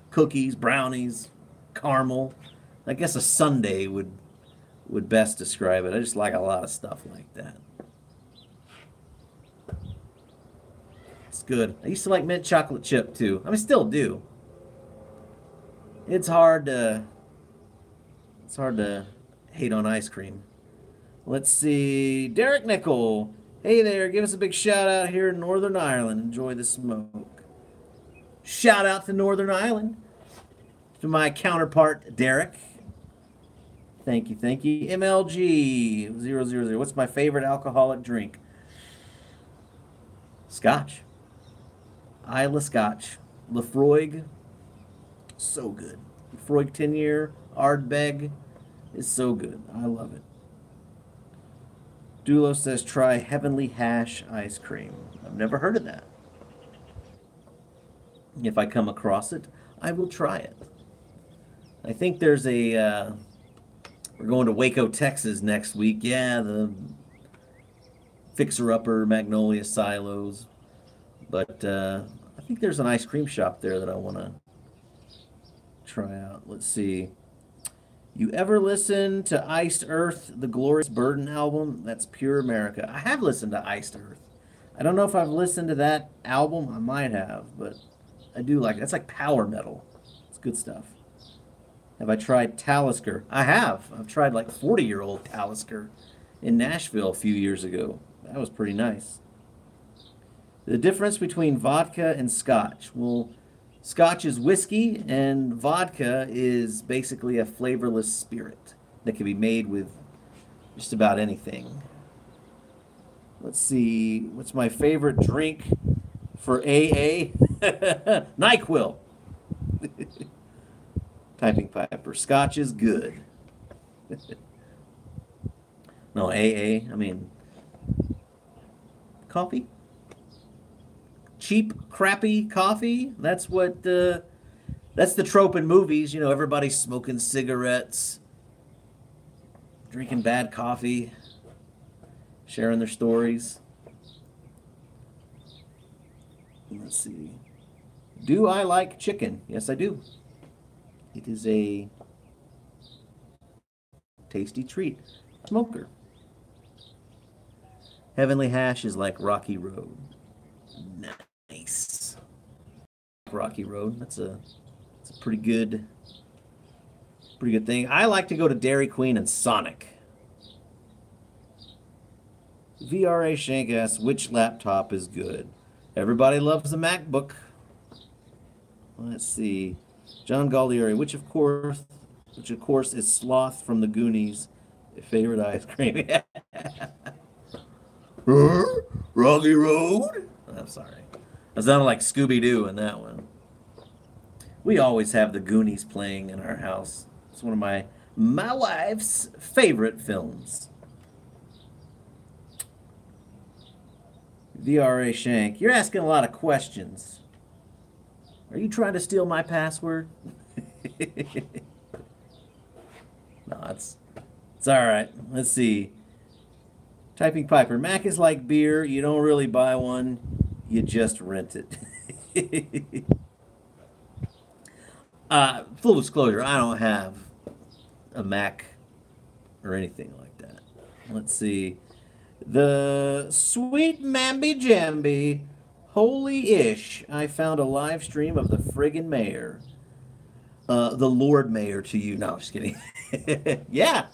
Cookies, brownies, caramel. I guess a sundae would best describe it. I just like a lot of stuff like that. It's good. I used to like mint chocolate chip too. I still do. It's hard to hate on ice cream. Let's see. Derek Nickel. Hey there, give us a big shout out here in Northern Ireland. Enjoy the smoke. Shout out to Northern Ireland. To my counterpart, Derek. Thank you. MLG 000. What's my favorite alcoholic drink? Scotch. Isla Scotch. Lafroig. So good. Lafroig 10-year. Ardbeg is so good. I love it. Dulo says try Heavenly Hash ice cream. I've never heard of that. If I come across it, I will try it. I think there's a, we're going to Waco, Texas next week. Yeah, the Fixer Upper Magnolia Silos. But I think there's an ice cream shop there that I want to try out. Let's see. You ever listen to Iced Earth, the Glorious Burden album? That's pure America. I have listened to Iced Earth. I don't know if I've listened to that album. I might have, but I do like it. That's like power metal. It's good stuff. Have I tried Talisker? I have. I've tried like 40-year-old Talisker in Nashville a few years ago. That was pretty nice. The difference between vodka and scotch. Well, scotch is whiskey, and vodka is basically a flavorless spirit that can be made with just about anything. Let's see. What's my favorite drink for AA? NyQuil. Typing Piper. Scotch is good. No, AA. I mean, coffee? Cheap, crappy coffee. That's what that's the trope in movies. You know, everybody's smoking cigarettes, drinking bad coffee, sharing their stories. Let's see. Do I like chicken? Yes, I do. It is a tasty treat. Smoker. Heavenly Hash is like Rocky Road. Nice. Rocky Road. That's a pretty good thing. I like to go to Dairy Queen and Sonic. VRA Shank asks, which laptop is good? Everybody loves the MacBook. Let's see. John Galdieri, which of course is Sloth from the Goonies' favorite ice cream. Rocky Road? I'm sorry. I sounded like Scooby-Doo in that one. We always have the Goonies playing in our house. It's one of my wife's favorite films. VRA Shank, you're asking a lot of questions. Are you trying to steal my password? No, it's all right. Let's see. Typing Piper, Mac is like beer. You don't really buy one. You just rent it. Full disclosure, I don't have a Mac or anything like that. Let's see. The Sweet Mamby Jamby. Holy-ish. I found a live stream of the friggin' mayor. The Lord Mayor to you. No, just kidding. Yeah.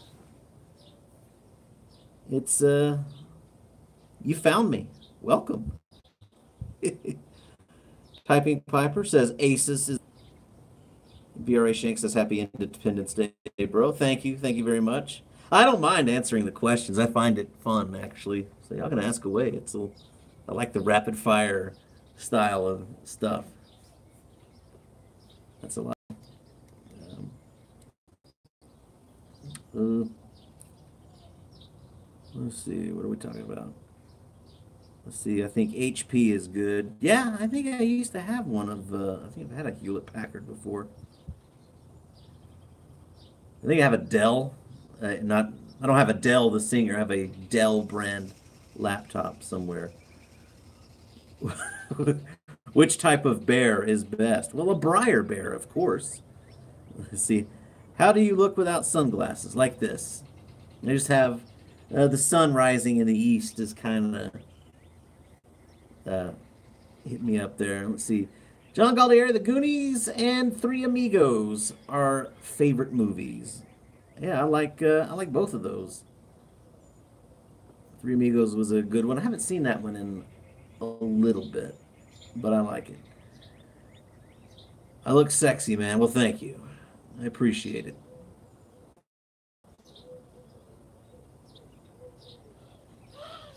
It's, you found me. Welcome. Typing Piper says Asus is. BRA Shank says Happy Independence Day, bro. Thank you. Thank you very much. I don't mind answering the questions. I find it fun, actually. So y'all can ask away. I like the rapid fire style of stuff. That's a lot. Let's see. What are we talking about? Let's see. I think HP is good. Yeah, I think I used to have one of. I think I've had a Hewlett Packard before. I think I have a Dell. I don't have a Dell the singer. I have a Dell brand laptop somewhere. Which type of bear is best? Well, a Briar bear, of course. Let's see. How do you look without sunglasses? Like this. I just have the sun rising in the east is kind of hit me up there. Let's see. John Galdieri, The Goonies, and Three Amigos are favorite movies. Yeah, I like both of those. Three Amigos was a good one. I haven't seen that one in a little bit, but I like it. I look sexy, man. Well, thank you. I appreciate it.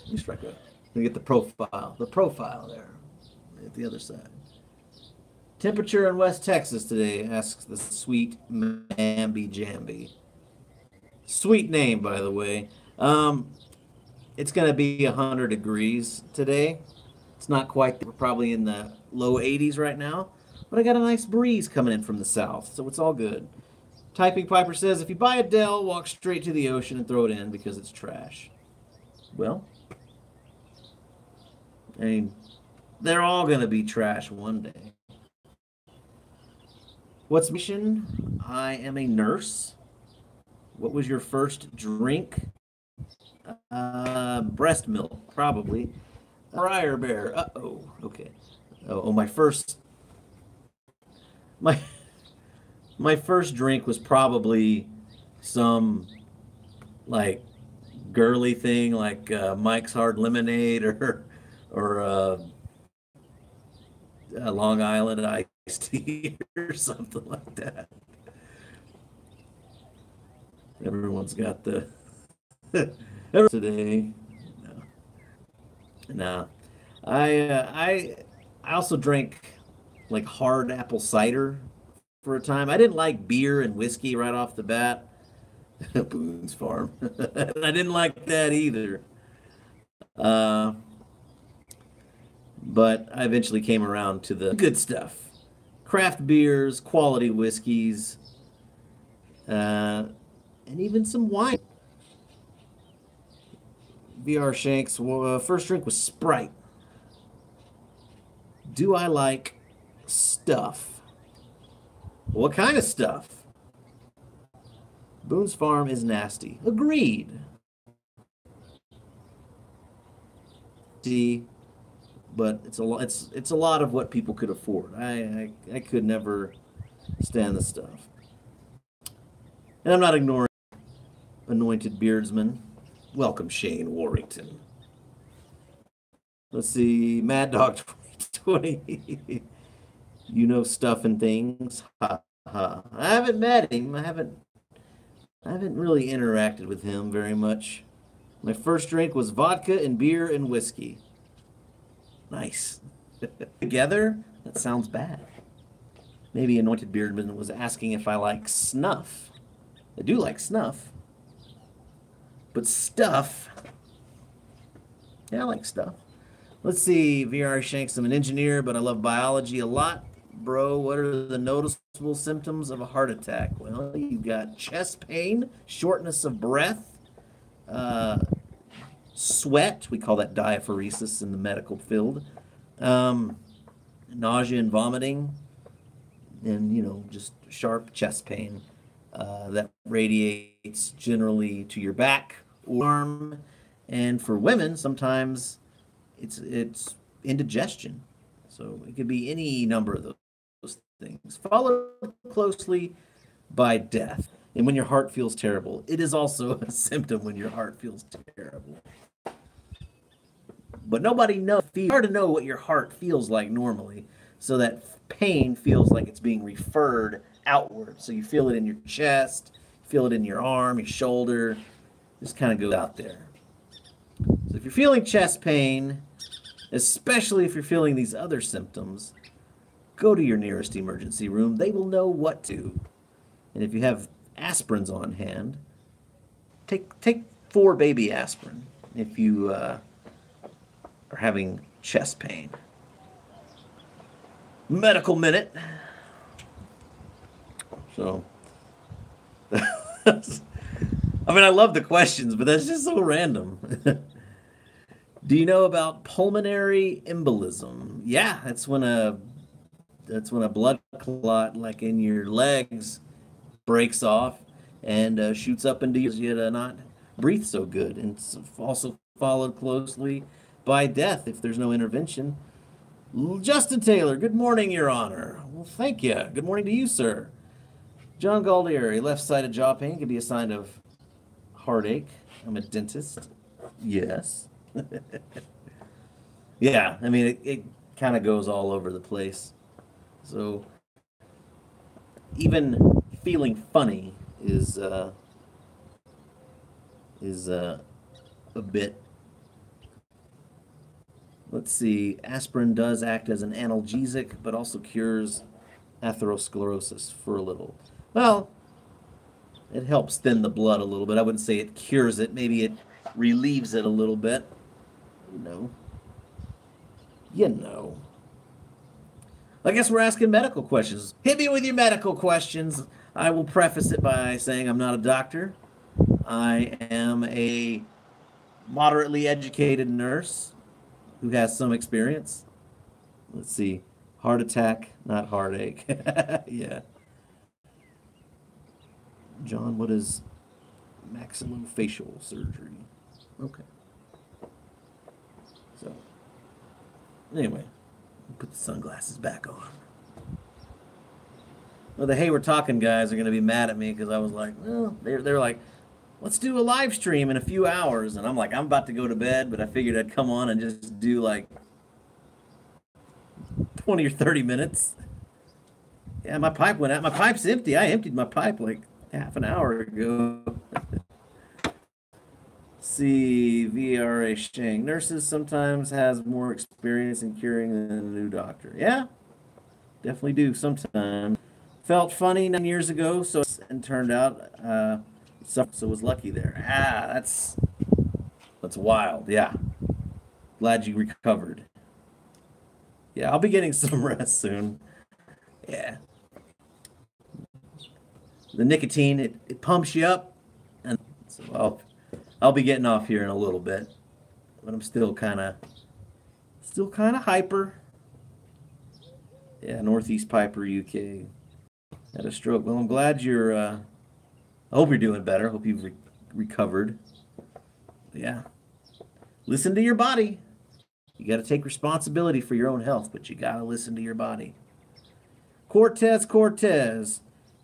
Let me strike up. Let me get the profile. The profile there. At the other side. Temperature in West Texas today, asks the Sweet Mamby Jamby. Sweet name, by the way. It's going to be 100 degrees today. It's not quite. We're probably in the low 80s right now. but I got a nice breeze coming in from the south, so it's all good. Typing Piper says, if you buy a Dell, walk straight to the ocean and throw it in because it's trash. Well, I mean, they're all going to be trash one day. What's mission? I am a nurse. What was your first drink? Breast milk, probably. Briar Bear. Uh-oh. Okay. Oh, my first drink was probably some like girly thing like Mike's Hard Lemonade or Long Island iced tea or something like that. Everyone's got the today. No. I also drank like hard apple cider for a time. I didn't like beer and whiskey right off the bat. Boone's Farm. I didn't like that either. But I eventually came around to the good stuff. Craft beers, quality whiskeys, and even some wine. VR Shanks, first drink was Sprite. Do I like stuff? What kind of stuff? Boone's Farm is nasty. Agreed. See, but it's a lot of what people could afford. I could never stand the stuff. And I'm not ignoring Anointed Beardsman. Welcome, Shane Warrington. Let's see, Mad Dog 2020. You know stuff and things. Ha ha. I haven't met him. I haven't really interacted with him very much. My first drink was vodka and beer and whiskey. Nice. Together? That sounds bad. Maybe Anointed Beardman was asking if I like snuff. I do like snuff. But stuff. Yeah, I like stuff. Let's see. VR Shanks, I'm an engineer, but I love biology a lot. Bro, what are the noticeable symptoms of a heart attack? Well, you've got chest pain, shortness of breath, sweat. We call that diaphoresis in the medical field. Nausea and vomiting, and, just sharp chest pain that radiates generally to your back or arm. And for women, sometimes it's indigestion. So it could be any number of those things. Followed closely by death. And when your heart feels terrible, it is also a symptom when your heart feels terrible. But nobody knows. It's hard to know what your heart feels like normally. So that pain feels like it's being referred outward. So you feel it in your chest, feel it in your arm, your shoulder. Just kind of goes out there. So if you're feeling chest pain, especially if you're feeling these other symptoms, go to your nearest emergency room. They will know what to. And if you have aspirins on hand, take 4 baby aspirin if you are having chest pain. Medical Minute. So, I love the questions, but that's just so random. Do you know about pulmonary embolism? Yeah, that's when a blood clot, like in your legs, breaks off and shoots up into you to not breathe so good. And it's also followed closely by death if there's no intervention. Justin Taylor, good morning, Your Honor. Well, thank you. Good morning to you, sir. John Galdieri, left-sided jaw pain could be a sign of heartache. I'm a dentist. Yes. Yeah, it kind of goes all over the place. So even feeling funny is a bit. Let's see. Aspirin does act as an analgesic, but also cures atherosclerosis for a little. Well, it helps thin the blood a little bit. I wouldn't say it cures it. Maybe it relieves it a little bit. You know. I guess we're asking medical questions. Hit me with your medical questions. I will preface it by saying I'm not a doctor. I am a moderately educated nurse who has some experience. Let's see. Heart attack, not heartache. Yeah. John, what is maxillofacial surgery? Okay. So, anyway, put the sunglasses back on. Well, the Hey We're Talking guys are going to be mad at me because I was like, well, they're like, let's do a live stream in a few hours. And I'm like, I'm about to go to bed, but I figured I'd come on and just do like 20 or 30 minutes. Yeah, my pipe went out. My pipe's empty. I emptied my pipe like half an hour ago. See, VRA Shang. Nurses sometimes has more experience in curing than a new doctor. Yeah, definitely do sometimes. Felt funny 9 years ago, so and turned out so was lucky there. Ah, that's wild. Yeah, glad you recovered. Yeah, I'll be getting some rest soon. Yeah, the nicotine it pumps you up, and so I'll be getting off here in a little bit, but I'm still kind of hyper. Yeah, Northeast Piper, UK. Had a stroke. Well, I'm glad you're. I hope you're doing better. Hope you've recovered. Yeah. Listen to your body. You got to take responsibility for your own health, but you got to listen to your body. Cortez.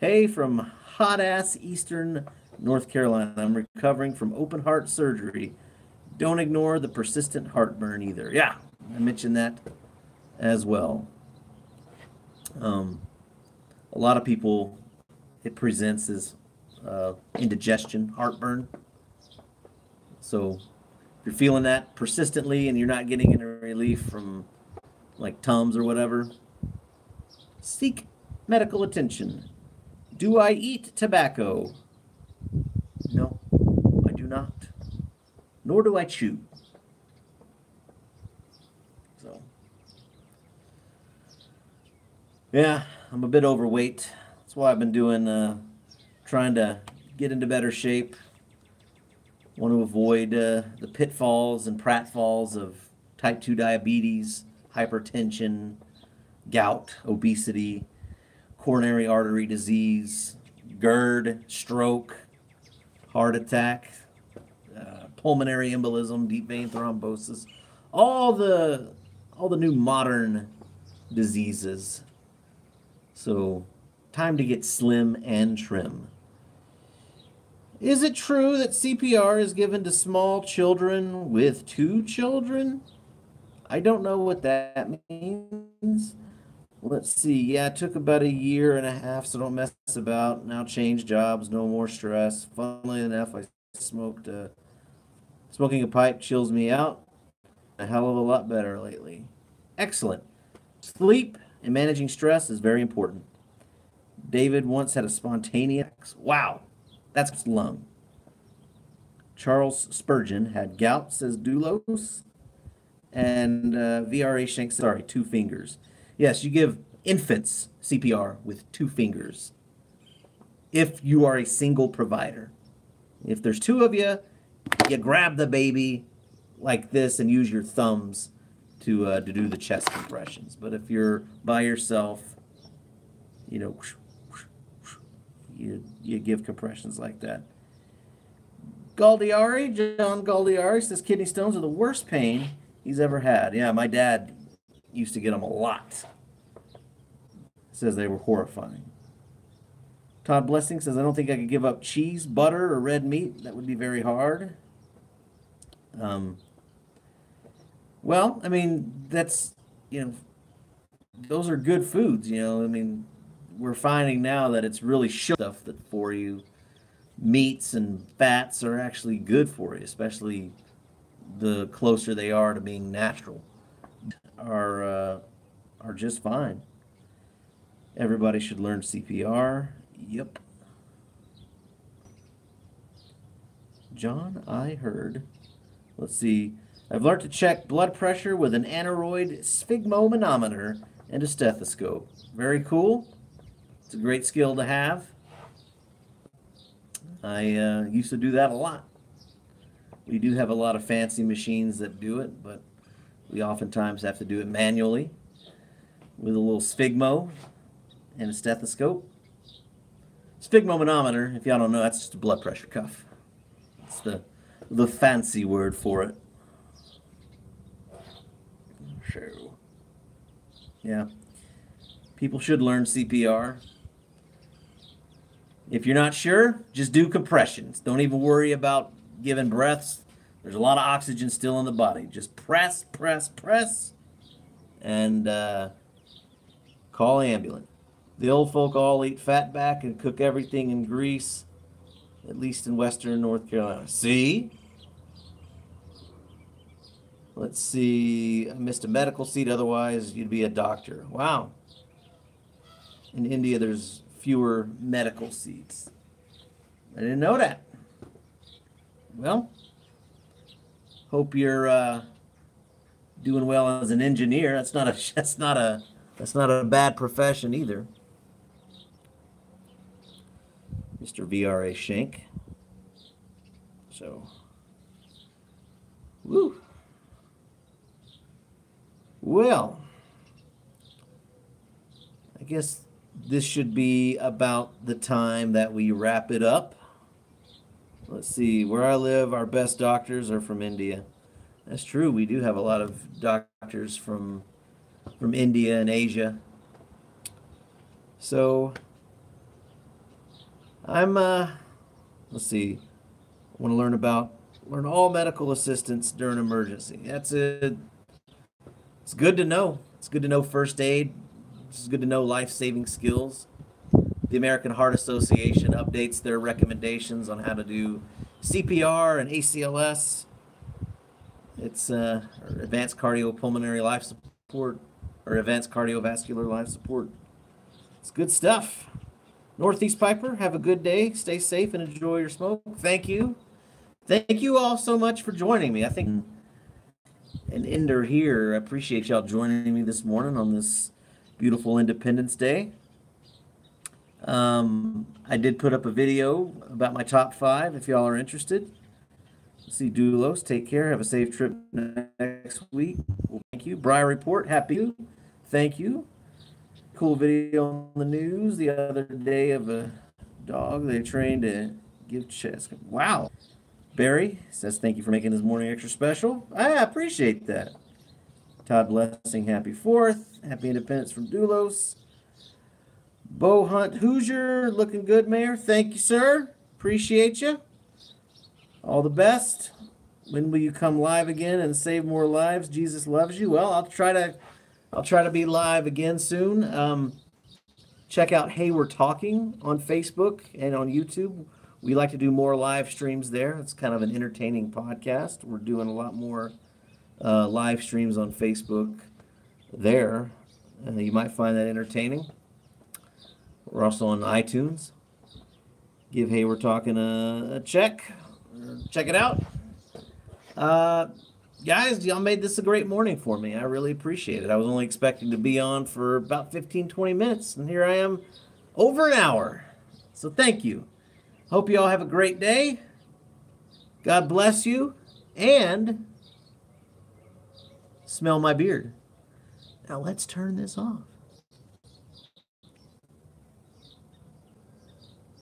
Hey, from hot ass Eastern North Carolina. I'm recovering from open heart surgery. Don't ignore the persistent heartburn either. Yeah, I mentioned that as well. A lot of people, it presents as indigestion, heartburn. So if you're feeling that persistently and you're not getting any relief from like Tums or whatever, seek medical attention. Do I eat tobacco? No, I do not. Nor do I chew. So, yeah, I'm a bit overweight. That's why I've been doing, trying to get into better shape. Want to avoid the pitfalls and pratfalls of type 2 diabetes, hypertension, gout, obesity, coronary artery disease, GERD, stroke, heart attack, pulmonary embolism, deep vein thrombosis, all the new modern diseases. So, time to get slim and trim. Is it true that CPR is given to small children with 2 children? I don't know what that means. Let's see. Yeah, it took about 1.5 years, so don't mess about. Now change jobs, no more stress. Funnily enough, I smoked. Smoking a pipe chills me out. A hell of a lot better lately. Excellent. Sleep and managing stress is very important. David once had a spontaneous. Wow, that's lung. Charles Spurgeon had gout, says Doulos. And VRA Shank, sorry, 2 fingers. Yes, you give infants CPR with 2 fingers if you are a single provider. If there's 2 of you, you grab the baby like this and use your thumbs to do the chest compressions. But if you're by yourself, you know, you give compressions like that. John Galdiari says kidney stones are the worst pain he's ever had. Yeah, my dad used to get them a lot. Says they were horrifying. Todd Blessing says, I don't think I could give up cheese, butter, or red meat. That would be very hard. Well, I mean, that's, those are good foods, I mean, we're finding now that it's really stuff that for you. Meats and fats are actually good for you, especially the closer they are to being natural. Are just fine. Everybody should learn CPR. Yep. John, I heard. Let's see. I've learned to check blood pressure with an aneroid sphygmomanometer and a stethoscope. Very cool. It's a great skill to have. I used to do that a lot. We do have a lot of fancy machines that do it, but we oftentimes have to do it manually with a little sphygmo and a stethoscope. Sphygmomanometer, if y'all don't know, that's just a blood pressure cuff. It's the fancy word for it. So, yeah. People should learn CPR. If you're not sure, just do compressions. Don't even worry about giving breaths. There's a lot of oxygen still in the body. Just press, press, press, and call ambulance. The old folk all eat fatback and cook everything in grease, at least in western North Carolina. See? Let's see. I missed a medical seat. Otherwise, you'd be a doctor. Wow. In India, there's fewer medical seats. I didn't know that. Well, hope you're doing well as an engineer. That's not a bad profession either. Mr. VRA Shank. So, woo. Well, I guess this should be about the time that we wrap it up. Let's see, where I live, our best doctors are from India. That's true. We do have a lot of doctors from India and Asia. So I'm let's see. I want to learn all medical assistance during emergency. That's it. It's good to know. It's good to know first aid. It's good to know life-saving skills. The American Heart Association updates their recommendations on how to do CPR and ACLS. It's advanced cardiopulmonary life support or advanced cardiovascular life support. It's good stuff. Northeast Piper, have a good day. Stay safe and enjoy your smoke. Thank you. Thank you all so much for joining me. I think an ender here. I appreciate y'all joining me this morning on this beautiful Independence Day. I did put up a video about my top 5 if y'all are interested. See Doulos, take care. Have a safe trip next week. Well, thank you. Briar Report, happy. Thank you. Cool video on the news the other day of a dog they trained to give chest. Wow. Barry says thank you for making this morning extra special. I appreciate that. Todd Blessing, happy 4th. Happy Independence from Doulos. Bo Hunt Hoosier, looking good, Mayor. Thank you, sir. Appreciate you. All the best. When will you come live again and save more lives? Jesus loves you. Well, I'll try to be live again soon. Check out Hey We're Talking on Facebook and on YouTube. We like to do more live streams there. It's kind of an entertaining podcast. We're doing a lot more live streams on Facebook there. You might find that entertaining. We're also on iTunes. Give Hey We're Talking a check. Check it out. Guys, y'all made this a great morning for me. I really appreciate it. I was only expecting to be on for about 15, 20 minutes, and here I am over an hour. So thank you. Hope you all have a great day. God bless you, and smell my beard. Now let's turn this off.